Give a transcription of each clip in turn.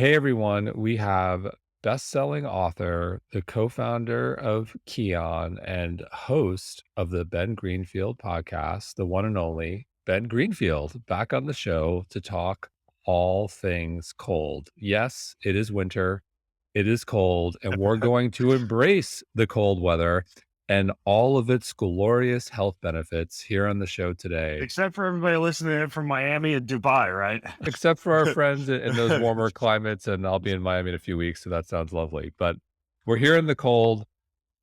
Hey everyone, we have best-selling author, the co-founder of Keon, and host of the Ben Greenfield podcast, the one and only Ben Greenfield, back on the show to talk all things cold. Yes, it is winter, it is cold, and we're going to embrace the cold weather and all of its glorious health benefits here on the show today. Except for everybody listening in from Miami and Dubai, right? Except for our friends in those warmer climates, and I'll be in Miami in a few weeks, so that sounds lovely. But we're here in the cold.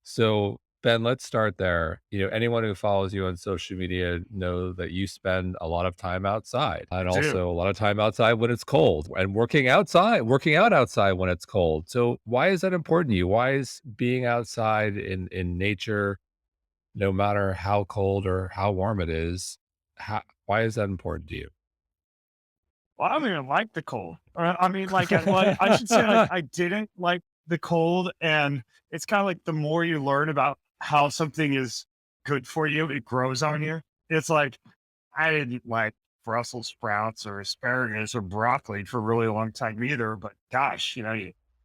So, Ben, let's start there. Anyone who follows you on social media know that you spend a lot of time outside I and do. also a lot of time outside when it's cold and working out outside when it's cold. So, why is that important to you? Why is being outside in nature, no matter how cold or how warm it is, why is that important to you? Well, I don't even like the cold. I mean, like, I should say, like, I didn't like the cold, and it's kind of like the more you learn about how something is good for you, it grows on you. It's like I didn't like Brussels sprouts or asparagus or broccoli for a really long time either. But gosh, you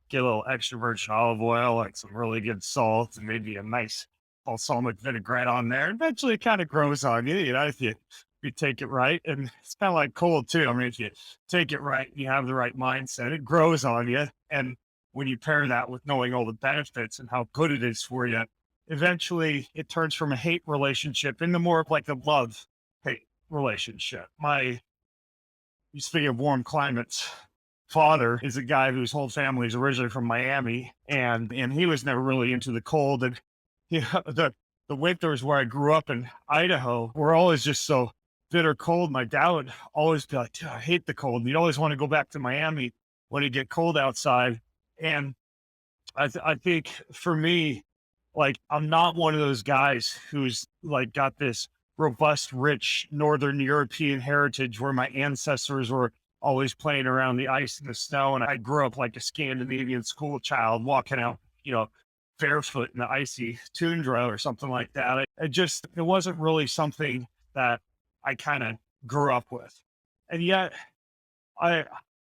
get a little extra virgin olive oil, like some really good salt, and maybe a nice balsamic vinaigrette on there. Eventually, it kind of grows on you, if you take it right. And it's kind of like cold too. I mean, if you take it right, you have the right mindset, it grows on you. And when you pair that with knowing all the benefits and how good it is for you, eventually it turns from a hate relationship into more of like a love hate relationship. Speaking of warm climates, father is a guy whose whole family is originally from Miami, and he was never really into the cold. And the winters where I grew up in Idaho were always just so bitter cold. My dad would always be like, "Dude, I hate the cold." And you'd always want to go back to Miami when it get cold outside. And I think for me, like, I'm not one of those guys who's like got this robust, rich Northern European heritage where my ancestors were always playing around the ice and the snow. And I grew up like a Scandinavian school child walking out, barefoot in the icy tundra or something like that. It wasn't really something that I kind of grew up with. And yet I,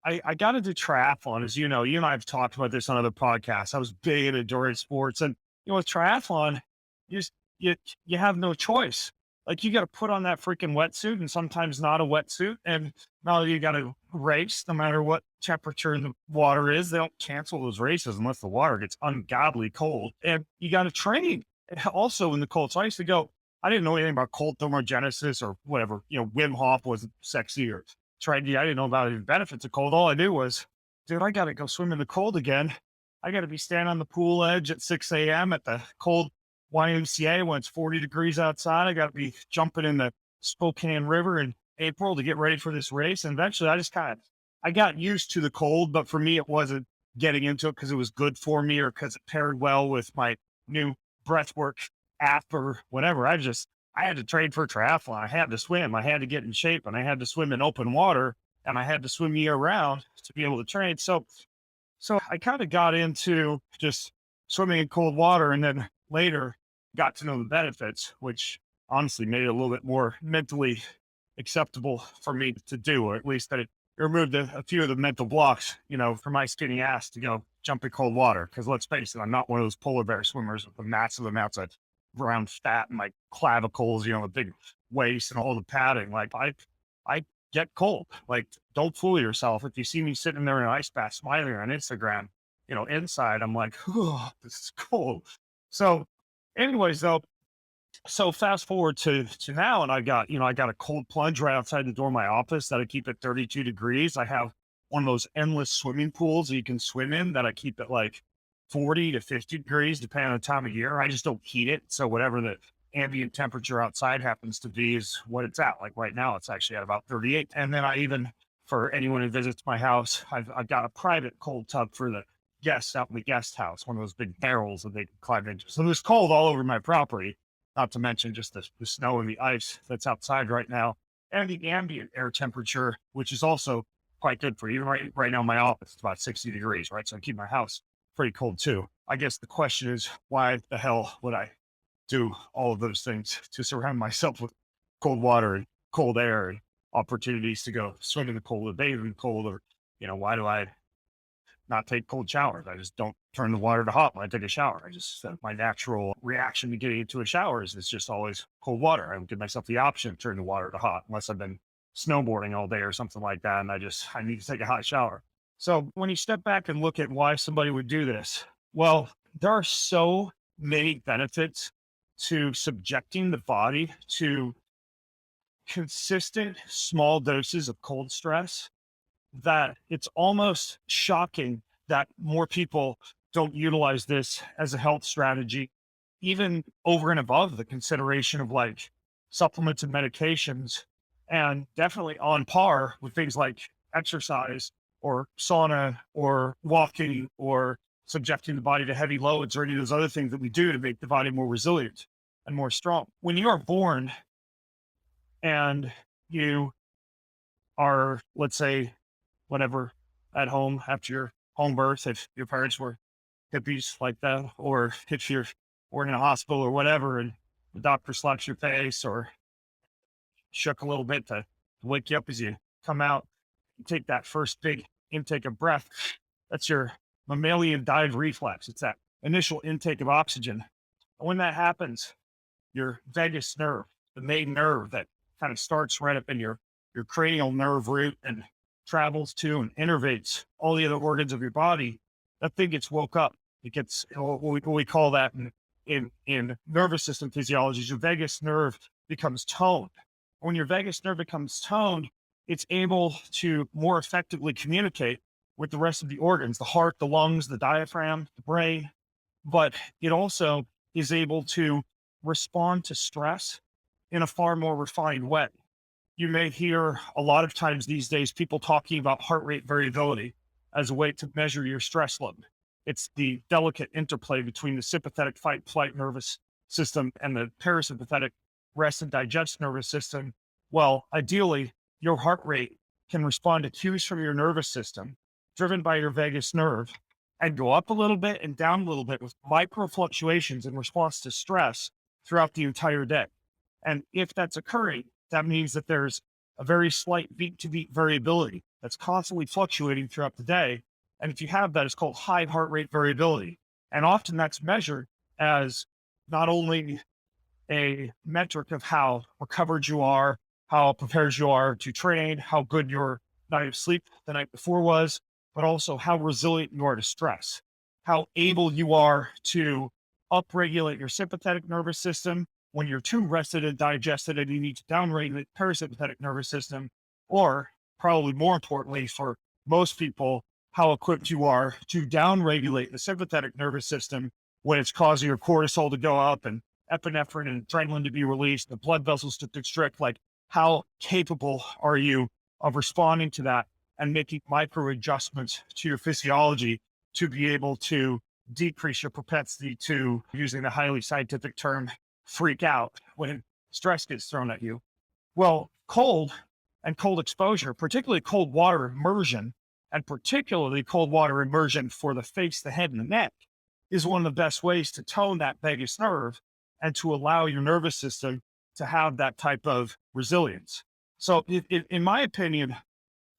I got into triathlon, as you know. You and I have talked about this on other podcasts. I was big into endurance sports, and with triathlon, you just you have no choice. Like, you got to put on that freaking wetsuit, and sometimes not a wetsuit, and now you got to race no matter what temperature the water is. They don't cancel those races unless the water gets ungodly cold, and you got to train also in the cold. So I used to go. I didn't know anything about cold thermogenesis or whatever. Wim Hof wasn't sexy or trendy. I didn't know about any benefits of cold. All I knew was, dude, I got to go swim in the cold again. I got to be standing on the pool edge at 6 a.m. at the cold YMCA when it's 40 degrees outside. I got to be jumping in the Spokane River in April to get ready for this race. And eventually I got used to the cold, but for me, it wasn't getting into it because it was good for me or because it paired well with my new breathwork app or whatever. I had to train for triathlon. I had to swim. I had to get in shape, and I had to swim in open water, and I had to swim year round to be able to train. So I kind of got into just swimming in cold water, and then later got to know the benefits, which honestly made it a little bit more mentally acceptable for me to do, or at least that it removed a few of the mental blocks, for my skinny ass to go jump in cold water. Because let's face it, I'm not one of those polar bear swimmers with the massive amounts of brown fat in my clavicles, the big waist and all the padding. Like, I get cold. Like, don't fool yourself. If you see me sitting there in an ice bath smiling on Instagram, inside I'm like, oh, this is cold. So, anyways, though, so fast forward to now, and I got a cold plunge right outside the door of my office that I keep at 32 degrees. I have one of those endless swimming pools that you can swim in that I keep at like 40 to 50 degrees, depending on the time of year. I just don't heat it. So whatever the ambient temperature outside happens to be is what it's at. Like right now, it's actually at about 38. And then for anyone who visits my house, I've got a private cold tub for the guests out in the guest house, one of those big barrels that they can climb into. So there's cold all over my property, not to mention just the snow and the ice that's outside right now, and the ambient air temperature, which is also quite good for you. Even right now in my office, it's about 60 degrees, right? So I keep my house pretty cold too. I guess the question is, why the hell would I do all of those things to surround myself with cold water and cold air and opportunities to go swim in the cold or bathe in the cold? Or, why do I not take cold showers. I just don't turn the water to hot when I take a shower. I just, my natural reaction to getting into a shower is it's just always cold water. I don't give myself the option to turn the water to hot unless I've been snowboarding all day or something like that. And I need to take a hot shower. So when you step back and look at why somebody would do this, well, there are so many benefits to subjecting the body to consistent small doses of cold stress that it's almost shocking that more people don't utilize this as a health strategy, even over and above the consideration of like supplements and medications, and definitely on par with things like exercise or sauna or walking or subjecting the body to heavy loads or any of those other things that we do to make the body more resilient and more strong. When you are born and you are, let's say, whatever, at home after your home birth, if your parents were hippies like that, or if you're or in a hospital or whatever, and the doctor slaps your face or shook a little bit to wake you up as you come out, you take that first big intake of breath. That's your mammalian dive reflex. It's that initial intake of oxygen. And when that happens, your vagus nerve, the main nerve that kind of starts right up in your cranial nerve root and travels to and innervates all the other organs of your body, that thing gets woke up. It gets, what we call that in nervous system physiology, your vagus nerve becomes toned. When your vagus nerve becomes toned, it's able to more effectively communicate with the rest of the organs, the heart, the lungs, the diaphragm, the brain, but it also is able to respond to stress in a far more refined way. You may hear a lot of times these days people talking about heart rate variability as a way to measure your stress load. It's the delicate interplay between the sympathetic fight flight nervous system and the parasympathetic rest and digest nervous system. Well, ideally, your heart rate can respond to cues from your nervous system driven by your vagus nerve and go up a little bit and down a little bit with micro fluctuations in response to stress throughout the entire day. And if that's occurring, that means that there's a very slight beat to beat variability that's constantly fluctuating throughout the day. And if you have that, it's called high heart rate variability. And often that's measured as not only a metric of how recovered you are, how prepared you are to train, how good your night of sleep the night before was, but also how resilient you are to stress, how able you are to upregulate your sympathetic nervous system when you're too rested and digested and you need to downregulate the parasympathetic nervous system, or probably more importantly for most people, how equipped you are to downregulate the sympathetic nervous system when it's causing your cortisol to go up and epinephrine and adrenaline to be released, the blood vessels to constrict. Like, how capable are you of responding to that and making micro adjustments to your physiology to be able to decrease your propensity to, using the highly scientific term, freak out when stress gets thrown at you? Well, cold and cold exposure, particularly cold water immersion, and particularly cold water immersion for the face, the head, and the neck, is one of the best ways to tone that vagus nerve and to allow your nervous system to have that type of resilience. So, in my opinion,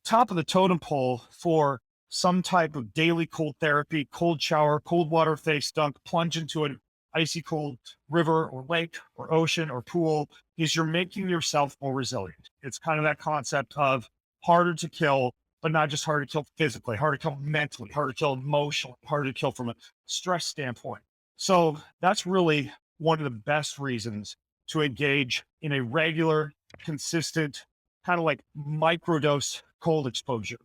top of the totem pole for some type of daily cold therapy, cold shower, cold water face dunk, plunge into an icy cold river or lake or ocean or pool, is you're making yourself more resilient. It's kind of that concept of harder to kill, but not just hard to kill physically, hard to kill mentally, hard to kill emotionally, hard to kill from a stress standpoint. So that's really one of the best reasons to engage in a regular, consistent, kind of like microdose cold exposure.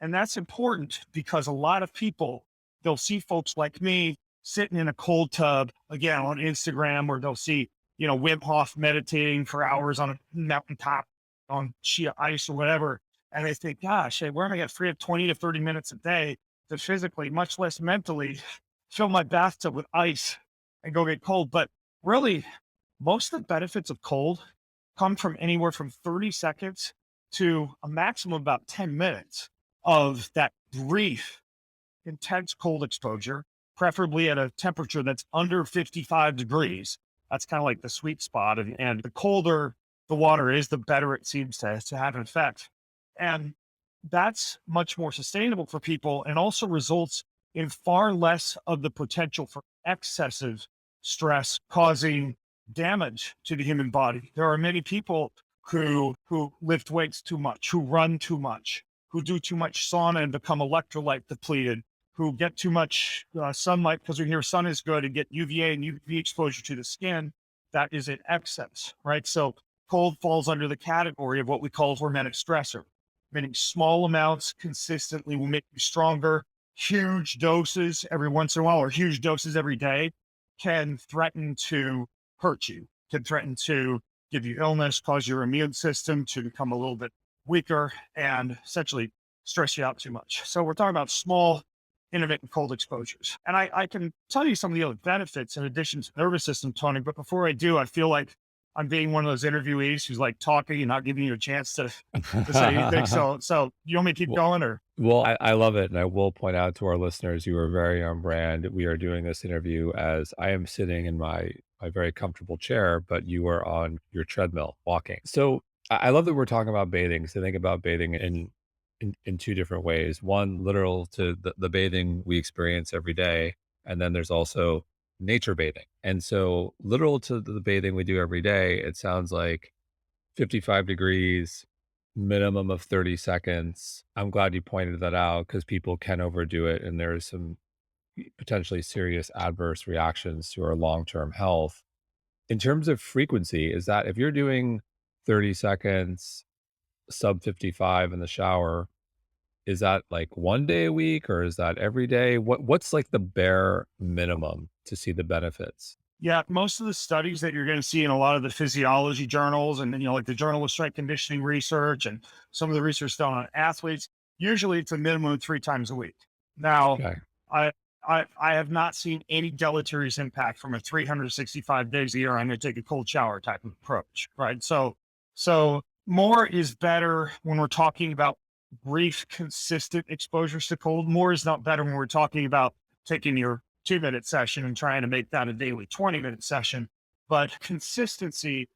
And that's important because a lot of people, they'll see folks like me sitting in a cold tub, again, on Instagram, or they'll see, Wim Hof meditating for hours on a mountaintop on sheet ice or whatever. And they think, gosh, hey, where am I going to free up 20 to 30 minutes a day to physically, much less mentally, fill my bathtub with ice and go get cold? But really, most of the benefits of cold come from anywhere from 30 seconds to a maximum of about 10 minutes of that brief, intense cold exposure, preferably at a temperature that's under 55 degrees. That's kind of like the sweet spot. And the colder the water is, the better it seems to have an effect. And that's much more sustainable for people and also results in far less of the potential for excessive stress causing damage to the human body. There are many people who lift weights too much, who run too much, who do too much sauna and become electrolyte depleted, who get too much sunlight because we hear sun is good and get UVA and UV exposure to the skin. That is in excess, right? So cold falls under the category of what we call hormetic stressor, meaning small amounts consistently will make you stronger. Huge doses every once in a while or huge doses every day can threaten to hurt you, can threaten to give you illness, cause your immune system to become a little bit weaker, and essentially stress you out too much. So we're talking about small intermittent cold exposures. And I can tell you some of the other benefits in addition to nervous system toning. But before I do, I feel like I'm being one of those interviewees who's like talking and not giving you a chance to say anything. So you want me to keep Well, going or? I love it, and I will point out to our listeners, you are very on brand. We are doing this interview as I am sitting in my very comfortable chair, but you are on your treadmill walking. So I love that we're talking about bathing. So think about bathing in two different ways. One, literal to the bathing we experience every day, and then there's also nature bathing. And so literal to the bathing we do every day, it sounds like 55 degrees, minimum of 30 seconds. I'm glad you pointed that out because people can overdo it and there's some potentially serious adverse reactions to our long-term health. In terms of frequency, is that if you're doing 30 seconds, sub 55 in the shower, is that like one day a week or is that every day? What's like the bare minimum to see the benefits? Yeah, most of the studies that you're going to see in a lot of the physiology journals and, like the Journal of Strength Conditioning Research and some of the research done on athletes, usually it's a minimum of 3 times a week. Now, Okay. I, I have not seen any deleterious impact from a 365 days a year. I'm going to take a cold shower type of approach, right? So more is better when we're talking about brief, consistent exposures to cold. More is not better when we're talking about taking your 2 minute session and trying to make that a daily 20-minute session. But consistency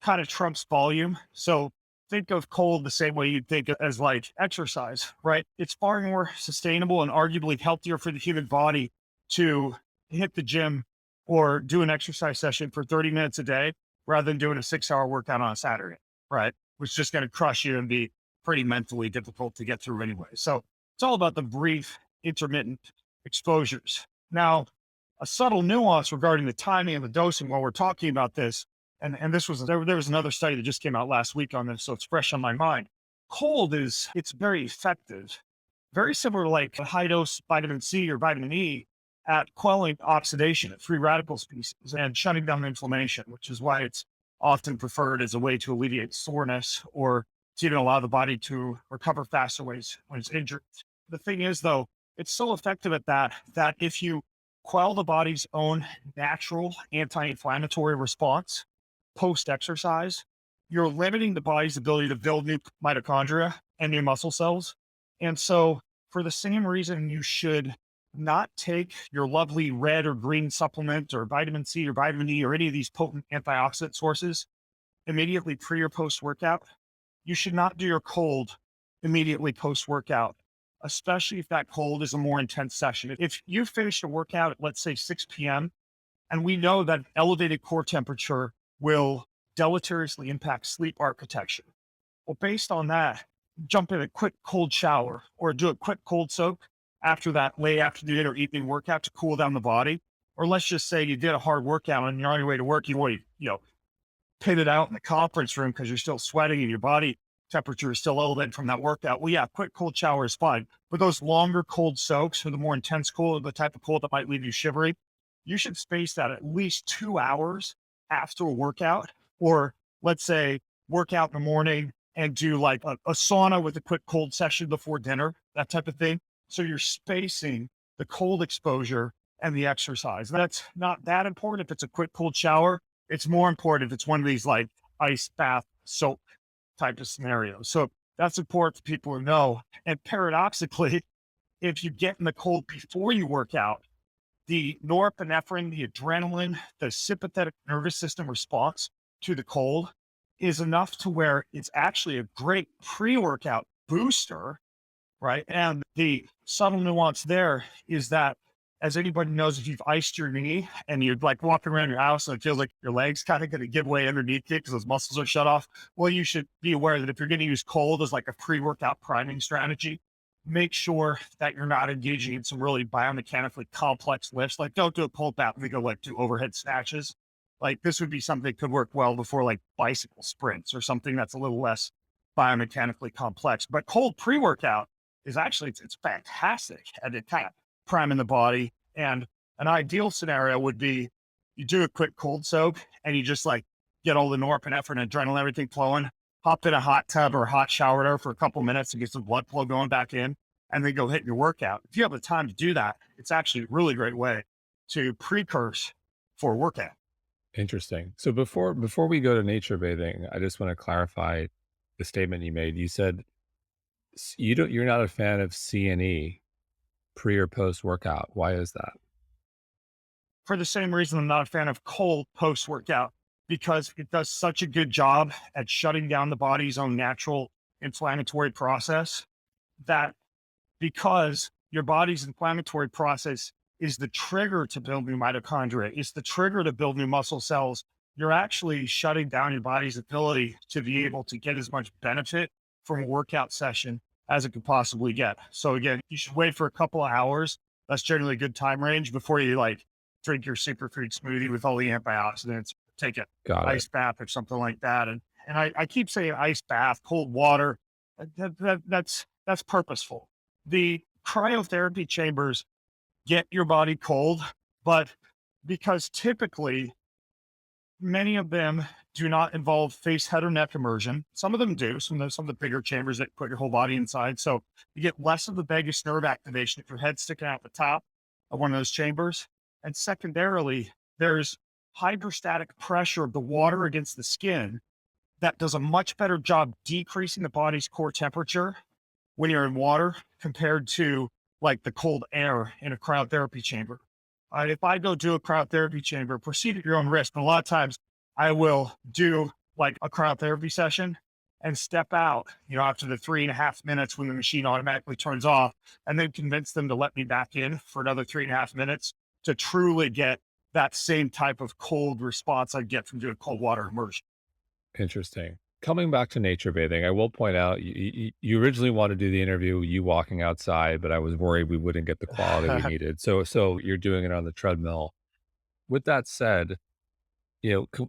kind of trumps volume. So think of cold the same way you'd think as like exercise, right? It's far more sustainable and arguably healthier for the human body to hit the gym or do an exercise session for 30 minutes a day rather than doing a 6 hour workout on a Saturday, right? Which is just going to crush you and be pretty mentally difficult to get through anyway. So it's all about the brief, intermittent exposures. Now, a subtle nuance regarding the timing and the dosing while we're talking about this, and this was there was another study that just came out last week on this, so it's fresh on my mind. Cold it's very effective, very similar to like high dose vitamin C or vitamin E at quelling oxidation at free radical species and shutting down inflammation, which is why it's often preferred as a way to alleviate soreness or to even allow the body to recover faster when it's injured. The thing is, though, it's so effective at that if you quell the body's own natural anti-inflammatory response post-exercise, you're limiting the body's ability to build new mitochondria and new muscle cells. And so for the same reason, you should not take your lovely red or green supplement or vitamin C or vitamin E or any of these potent antioxidant sources immediately pre or post workout. You should not do your cold immediately post workout, especially if that cold is a more intense session. If you finished a workout at, let's say, 6 p.m., and we know that elevated core temperature will deleteriously impact sleep architecture. Well, based on that, jump in a quick cold shower or do a quick cold soak after that late afternoon or evening workout to cool down the body. Or let's just say you did a hard workout and you're on your way to work, you already, pitted out in the conference room because you're still sweating and your body temperature is still elevated from that workout. Well, yeah, quick cold shower is fine. But those longer cold soaks or the more intense cold, the type of cold that might leave you shivering, you should space that at least 2 hours after a workout. Or let's say work out in the morning and do like a sauna with a quick cold session before dinner, that type of thing. So you're spacing the cold exposure and the exercise. That's not that important if it's a quick cold shower. It's more important if it's one of these like ice bath soak type of scenarios. So that's important for people to know. And paradoxically, if you get in the cold before you work out, the norepinephrine, the adrenaline, the sympathetic nervous system response to the cold is enough to where it's actually a great pre-workout booster, right? And the subtle nuance there is that, as anybody knows, if you've iced your knee and you're like walking around your house and it feels like your legs kind of going to give way underneath you because those muscles are shut off, well, you should be aware that if you're going to use cold as like a pre-workout priming strategy, make sure that you're not engaging in some really biomechanically complex lifts. Like, don't do a cold bath and go like do overhead snatches. Like, this would be something that could work well before like bicycle sprints or something that's a little less biomechanically complex. But cold pre-workout is actually, it's fantastic at it kind of priming the body. And an ideal scenario would be you do a quick cold soak and you just like get all the norepinephrine and adrenaline, everything flowing, hop in a hot tub or a hot shower there for a couple minutes to get some blood flow going back in, and then go hit your workout. If you have the time to do that, it's actually a really great way to precurse for a workout. Interesting. So before we go to nature bathing, I just want to clarify the statement you made. You said you're not a fan of C&E pre or post workout. Why is that? For the same reason I'm not a fan of cold post workout, because it does such a good job at shutting down the body's own natural inflammatory process, that because your body's inflammatory process is the trigger to build new mitochondria, it's the trigger to build new muscle cells. You're actually shutting down your body's ability to be able to get as much benefit from a workout session as it could possibly get. So again, you should wait for a couple of hours. That's generally a good time range before you like drink your superfood smoothie with all the antioxidants, take an Got it. ice bath or something like that. And I keep saying ice bath, cold water. That's purposeful. The cryotherapy chambers get your body cold, but because typically many of them do not involve face, head, or neck immersion. Some of them do. Some of the bigger chambers that put your whole body inside. So you get less of the vagus nerve activation if your head's sticking out the top of one of those chambers. And secondarily, there's hydrostatic pressure of the water against the skin that does a much better job decreasing the body's core temperature when you're in water compared to like the cold air in a cryotherapy chamber. If I go do a cryotherapy chamber, proceed at your own risk. And a lot of times I will do like a cryotherapy session and step out, after the 3.5 minutes when the machine automatically turns off, and then convince them to let me back in for another 3.5 minutes to truly get that same type of cold response I get from doing cold water immersion. Interesting. Coming back to nature bathing, I will point out you originally wanted to do the interview you walking outside, but I was worried we wouldn't get the quality we needed. So you're doing it on the treadmill. With that said,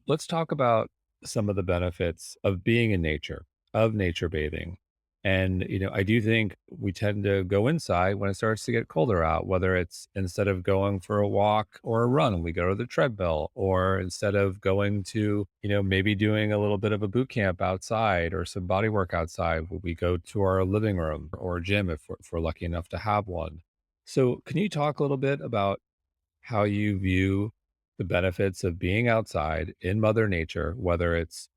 let's talk about some of the benefits of being in nature, of nature bathing. And, I do think we tend to go inside when it starts to get colder out, whether it's instead of going for a walk or a run, we go to the treadmill, or instead of going to, maybe doing a little bit of a boot camp outside or some body work outside, we go to our living room or gym if we're lucky enough to have one. So can you talk a little bit about how you view the benefits of being outside in Mother Nature, whether it's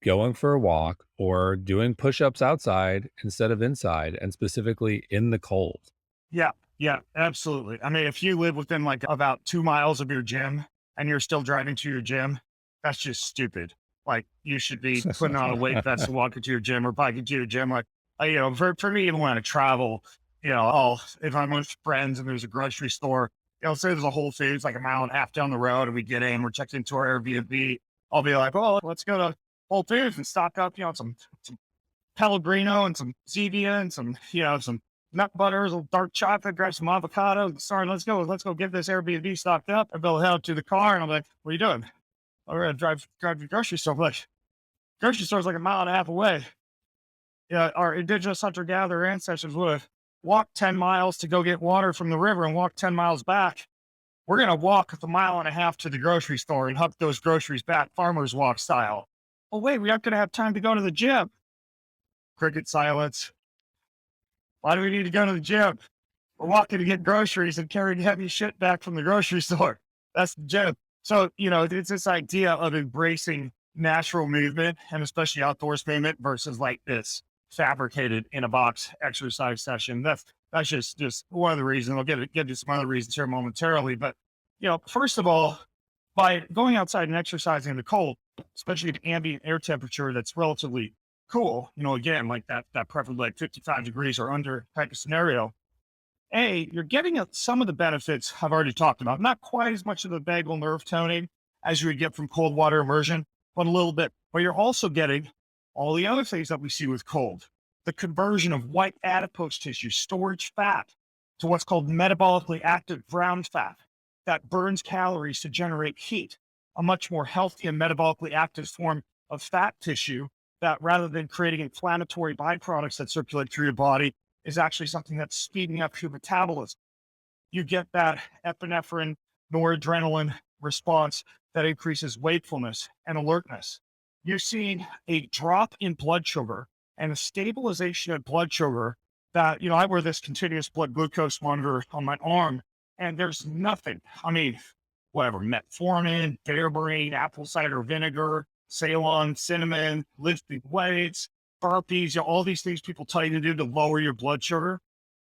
going for a walk or doing push-ups outside instead of inside, and specifically in the cold? Yeah, yeah, absolutely. I mean, if you live within like about 2 miles of your gym and you're still driving to your gym, that's just stupid. Like, you should be putting on a weight vest to walk into your gym or biking to your gym. Like, for me, even when I travel, if I'm with friends and there's a grocery store, say there's a Whole Foods like a mile and a half down the road, and we get in, we're checked into our Airbnb. I'll be like, oh, let's go to Whole Foods and stock up, some Pellegrino and some Zevia and some nut butters, a little dark chocolate, grab some avocado. Sorry, let's go get this Airbnb stocked up. And they'll head out to the car, and I'm like, what are you doing? "Oh, we're gonna drive to the grocery store." I'm like, grocery store's like a mile and a half away. Yeah, our indigenous hunter-gatherer ancestors would have walked 10 miles to go get water from the river and walk 10 miles back. We're gonna walk the mile and a half to the grocery store and huck those groceries back, farmer's walk style. Oh, wait, we aren't gonna have time to go to the gym. Cricket silence. Why do we need to go to the gym? We're walking to get groceries and carrying heavy shit back from the grocery store. That's the gym. So, it's this idea of embracing natural movement, and especially outdoors movement, versus like this fabricated in a box exercise session. That's just one of the reasons. I'll get to some other reasons here momentarily. But, first of all, by going outside and exercising in the cold, especially at ambient air temperature that's relatively cool, again, like that preferably like 55 degrees or under type of scenario, you're getting some of the benefits I've already talked about. Not quite as much of the vagal nerve toning as you would get from cold water immersion, but a little bit. But you're also getting all the other things that we see with cold: the conversion of white adipose tissue, storage fat, to what's called metabolically active brown fat that burns calories to generate heat, a much more healthy and metabolically active form of fat tissue that, rather than creating inflammatory byproducts that circulate through your body, is actually something that's speeding up your metabolism. You get that epinephrine, noradrenaline response that increases wakefulness and alertness. You're seeing a drop in blood sugar and a stabilization of blood sugar that, I wear this continuous blood glucose monitor on my arm, and there's nothing. I mean, whatever, metformin, berberine, apple cider vinegar, Ceylon, cinnamon, lifting weights, burpees, all these things people tell you to do to lower your blood sugar.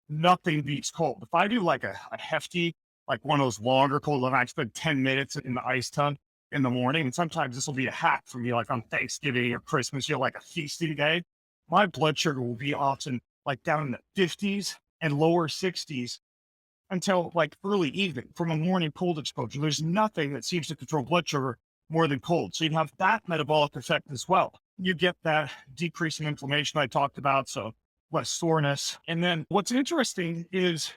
Nothing beats cold. If I do like a hefty, like one of those longer cold, and I spend 10 minutes in the ice tub in the morning, and sometimes this will be a hack for me, like on Thanksgiving or Christmas, like a feasting day, my blood sugar will be often like down in the 50s and lower 60s until like early evening from a morning cold exposure. There's nothing that seems to control blood sugar more than cold. So you have that metabolic effect as well. You get that decrease in inflammation I talked about, so less soreness. And then what's interesting is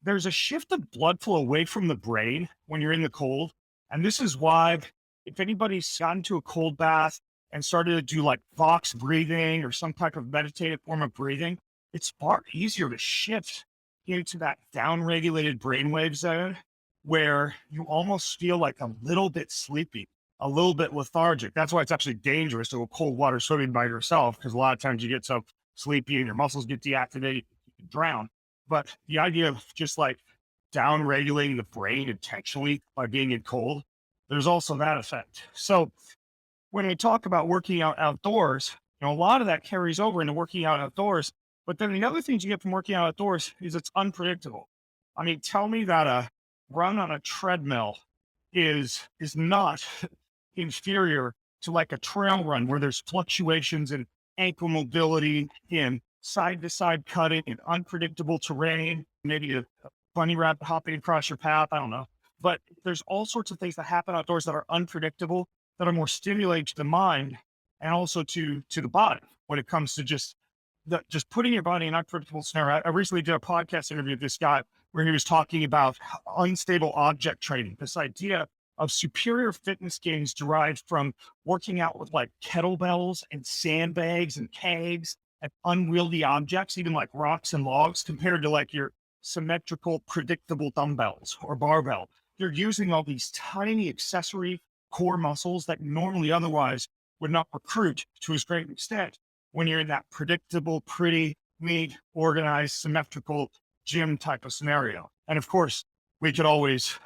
there's a shift of blood flow away from the brain when you're in the cold. And this is why, if anybody's gotten to a cold bath and started to do like box breathing or some type of meditative form of breathing, it's far easier to shift into that down-regulated brainwave zone where you almost feel like a little bit sleepy, a little bit lethargic. That's why it's actually dangerous to go cold water swimming by yourself, because a lot of times you get so sleepy and your muscles get deactivated, you can drown. But the idea of just like down regulating the brain intentionally by being in cold, there's also that effect. So when we talk about working out outdoors, a lot of that carries over into working out outdoors. But then the other things you get from working out outdoors is it's unpredictable. I mean, tell me that a run on a treadmill is not inferior to like a trail run where there's fluctuations in ankle mobility, in side to side cutting, in unpredictable terrain, maybe a bunny rabbit hopping across your path. I don't know. But there's all sorts of things that happen outdoors that are unpredictable, that are more stimulating to the mind and also to the body when it comes to just putting your body in an unpredictable scenario. I recently did a podcast interview with this guy where he was talking about unstable object training, this idea of superior fitness gains derived from working out with like kettlebells and sandbags and kegs and unwieldy objects, even like rocks and logs, compared to like your symmetrical, predictable dumbbells or barbell. You're using all these tiny accessory core muscles that normally otherwise would not recruit to as great an extent when you're in that predictable, pretty, neat, organized, symmetrical gym type of scenario. And of course, we could always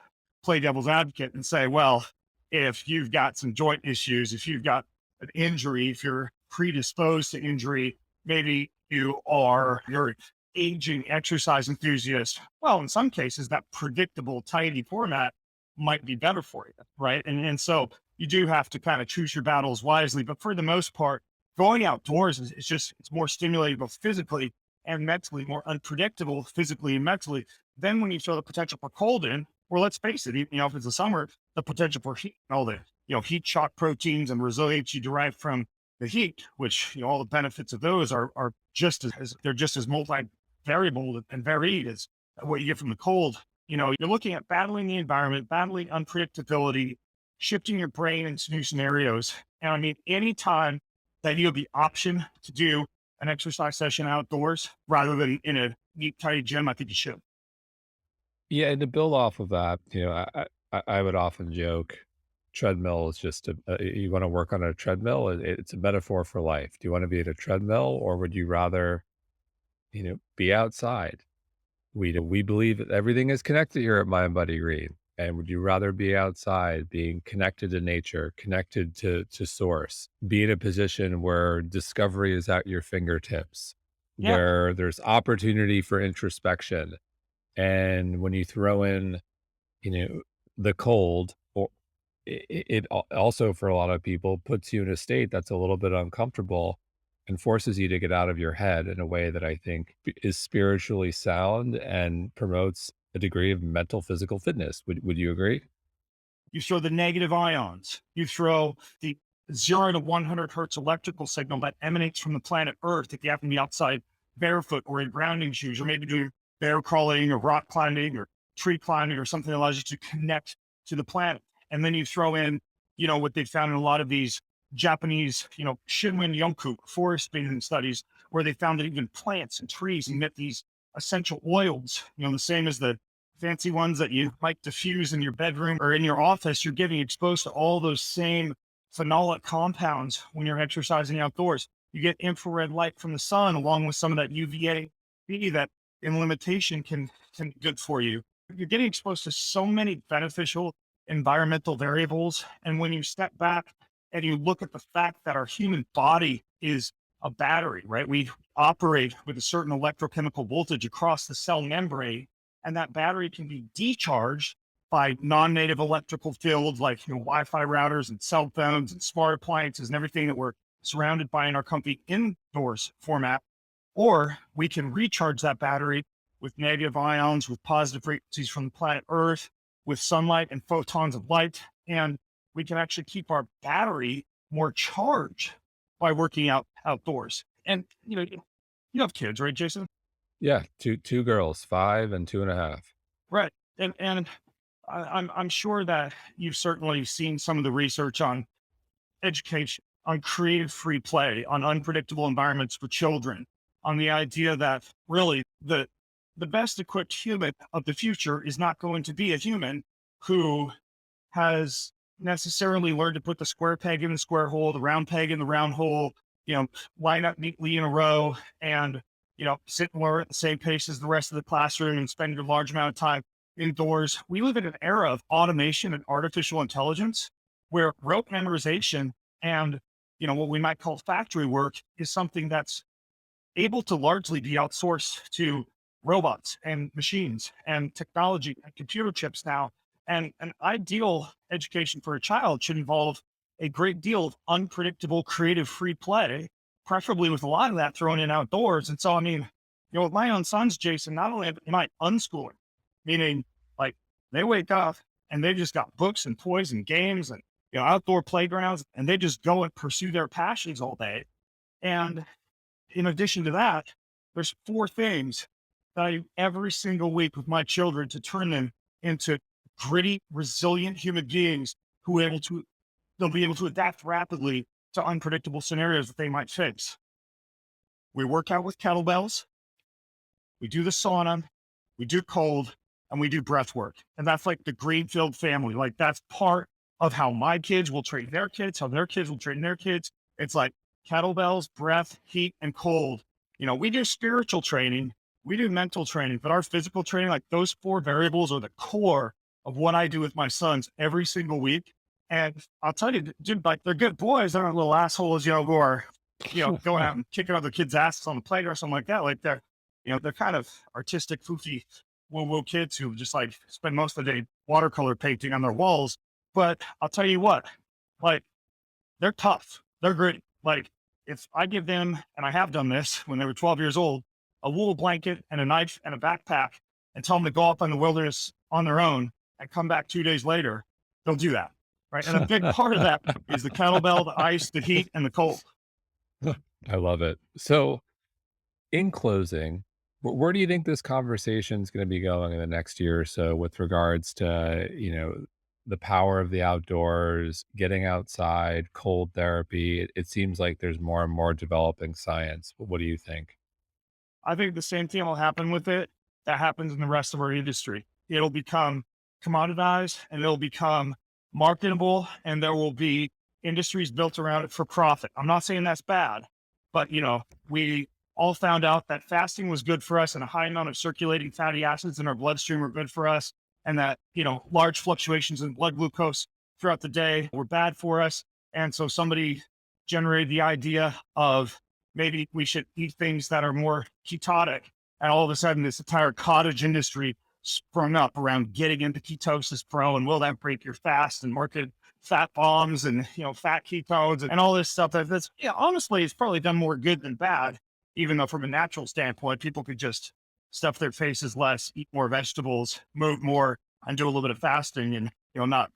play devil's advocate and say, well, if you've got some joint issues, if you've got an injury, if you're predisposed to injury, maybe you're aging exercise enthusiast. Well, in some cases, that predictable, tidy format might be better for you, right? And so you do have to kind of choose your battles wisely. But for the most part, going outdoors is just, it's more stimulating both physically and mentally, more unpredictable physically and mentally. Then when you throw the potential for cold in, well, let's face it, if it's the summer, the potential for heat, all the, heat shock proteins and resilience you derive from the heat, which, all the benefits of those are just they're just as multi-variable and varied as what you get from the cold. You're looking at battling the environment, battling unpredictability, shifting your brain into new scenarios. And I mean, anytime that you have the option to do an exercise session outdoors rather than in a neat, tidy gym, I think you should. Yeah, and to build off of that, I would often joke, treadmill is just you want to work on a treadmill. It's a metaphor for life. Do you want to be at a treadmill, or would you rather, be outside? We believe that everything is connected here at Mind Body Green. And would you rather be outside, being connected to nature, connected to source, be in a position where discovery is at your fingertips, Yeah. where there's opportunity for introspection, and when you throw in, you know, the cold, or also for a lot of people puts you in a state that's a little bit uncomfortable, and forces you to get out of your head in a way that I think is spiritually sound and promotes a degree of mental physical fitness. Would you agree? You throw the negative ions, you throw the 0 to 100 hertz electrical signal that emanates from the planet Earth if you happen to be outside barefoot or in grounding shoes, or maybe doing bear crawling or rock climbing or tree climbing or something that allows you to connect to the planet. And then you throw in, what they found in a lot of these Japanese, Shinrin Yonku forest bathing studies, where they found that even plants and trees emit these essential oils, the same as the fancy ones that you might diffuse in your bedroom or in your office. You're getting exposed to all those same phenolic compounds when you're exercising outdoors. You get infrared light from the sun along with some of that UVA B that in limitation can be good for you. You're getting exposed to so many beneficial environmental variables. And when you step back and you look at the fact that our human body is a battery, right? We operate with a certain electrochemical voltage across the cell membrane, and that battery can be decharged by non-native electrical fields like Wi-Fi routers and cell phones and smart appliances and everything that we're surrounded by in our comfy indoors format. Or we can recharge that battery with negative ions, with positive frequencies from the planet Earth, with sunlight and photons of light. And we can actually keep our battery more charged by working out outdoors. And you have kids, right, Jason? Yeah, two girls, 5 and 2.5. Right. And I'm sure that you've certainly seen some of the research on education, on creative free play, on unpredictable environments for children, on the idea that really the best equipped human of the future is not going to be a human who has necessarily learned to put the square peg in the square hole, the round peg in the round hole, line up neatly in a row and, sit and learn at the same pace as the rest of the classroom and spend a large amount of time indoors. We live in an era of automation and artificial intelligence where rote memorization and, what we might call factory work is something that's able to largely be outsourced to robots and machines and technology and computer chips now. And an ideal education for a child should involve a great deal of unpredictable, creative, free play, preferably with a lot of that thrown in outdoors. And so, I mean, with my own sons, Jason, not only am I unschooling, meaning like they wake up and they just got books and toys and games and, outdoor playgrounds, and they just go and pursue their passions all day. And in addition to that, there's 4 things that I do every single week with my children to turn them into gritty, resilient human beings who are they'll be able to adapt rapidly to unpredictable scenarios that they might face. We work out with kettlebells, we do the sauna, we do cold, and we do breath work. And that's like the Greenfield family. Like that's part of how my kids will train their kids, how their kids will train their kids. It's like kettlebells, breath, heat, and cold. We do spiritual training, we do mental training, but our physical training, like those 4 variables are the core of what I do with my sons every single week. And I'll tell you, dude, like they're good boys. They're not little assholes, who are, going out and kicking other kids' asses on the playground or something like that. Like they're kind of artistic, foofy, woo-woo kids who just like spend most of the day watercolor painting on their walls. But I'll tell you what, like they're tough. They're gritty. Like if I give them, and I have done this when they were 12 years old, a wool blanket and a knife and a backpack and tell them to go up in the wilderness on their own and come back 2 days later, they'll do that. Right. And a big part of that is the kettlebell, the ice, the heat, and the cold. I love it. So, in closing, where do you think this conversation is going to be going in the next year or so with regards to, the power of the outdoors, getting outside, cold therapy? It seems like there's more and more developing science. What do you think? I think the same thing will happen with it that happens in the rest of our industry. It'll become commoditized and it'll become marketable, and there will be industries built around it for profit. I'm not saying that's bad, but we all found out that fasting was good for us and a high amount of circulating fatty acids in our bloodstream are good for us. And that, large fluctuations in blood glucose throughout the day were bad for us. And so somebody generated the idea of maybe we should eat things that are more ketotic. And all of a sudden, this entire cottage industry sprung up around getting into ketosis pro and will that break your fast and market fat bombs and fat ketones and all this stuff that's honestly it's probably done more good than bad, even though from a natural standpoint people could just stuff their faces less, eat more vegetables, move more, and do a little bit of fasting, and not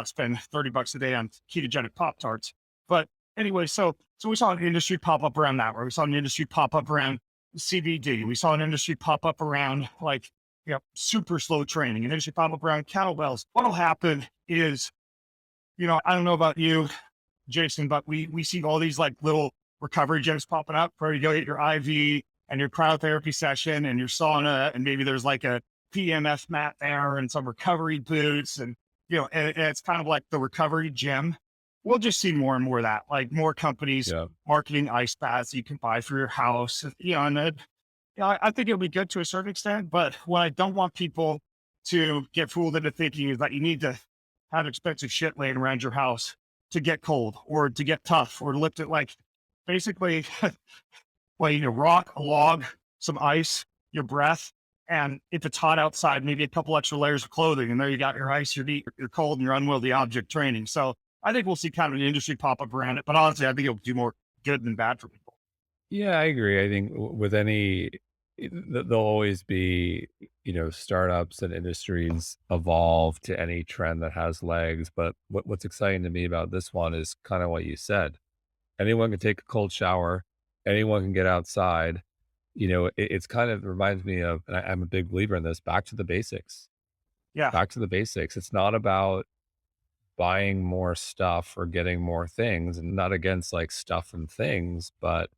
spend $30 a day on ketogenic Pop Tarts. But anyway, so we saw an industry pop up around that, where we saw an industry pop up around CBD. We saw an industry pop up around like super slow training, an industry pop up around kettlebells. What'll happen is, I don't know about you, Jason, but we see all these like little recovery gyms popping up where you go get your IV and your cryotherapy session and your sauna, and maybe there's like a PMF mat there and some recovery boots, and and it's kind of like the recovery gym. We'll just see more and more of that, like more companies Yeah. marketing ice baths you can buy for your house, and I think it'll be good to a certain extent. But what I don't want people to get fooled into thinking is that you need to have expensive shit laying around your house to get cold or to get tough or to lift it. Like basically, well, rock, a log, some ice, your breath, and if it's hot outside, maybe a couple extra layers of clothing, and there you got your ice, your heat, your cold, and your unwieldy object training. So I think we'll see kind of an industry pop up around it. But honestly, I think it'll do more good than bad for people. Yeah, I agree. I think with any, there'll always be, startups and industries evolve to any trend that has legs. But what's exciting to me about this one is kind of what you said. Anyone can take a cold shower. Anyone can get outside. It's kind of reminds me of, and I'm a big believer in this, back to the basics. Yeah, Back to the basics. It's not about buying more stuff or getting more things, and not against like stuff and things, but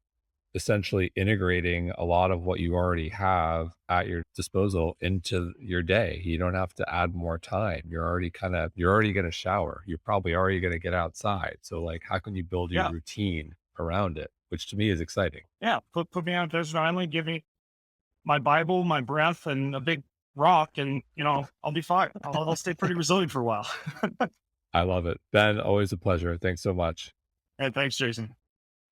essentially integrating a lot of what you already have at your disposal into your day. You don't have to add more time. You're already going to shower. You're probably already going to get outside. So like, how can you build your yeah, routine around it? Which to me is exciting. yeah. Put me on a desert island, give me my Bible, my breath, and a big rock, and I'll be fine. I'll stay pretty resilient for a while. I love it. Ben, always a pleasure. Thanks so much. And thanks, Jason.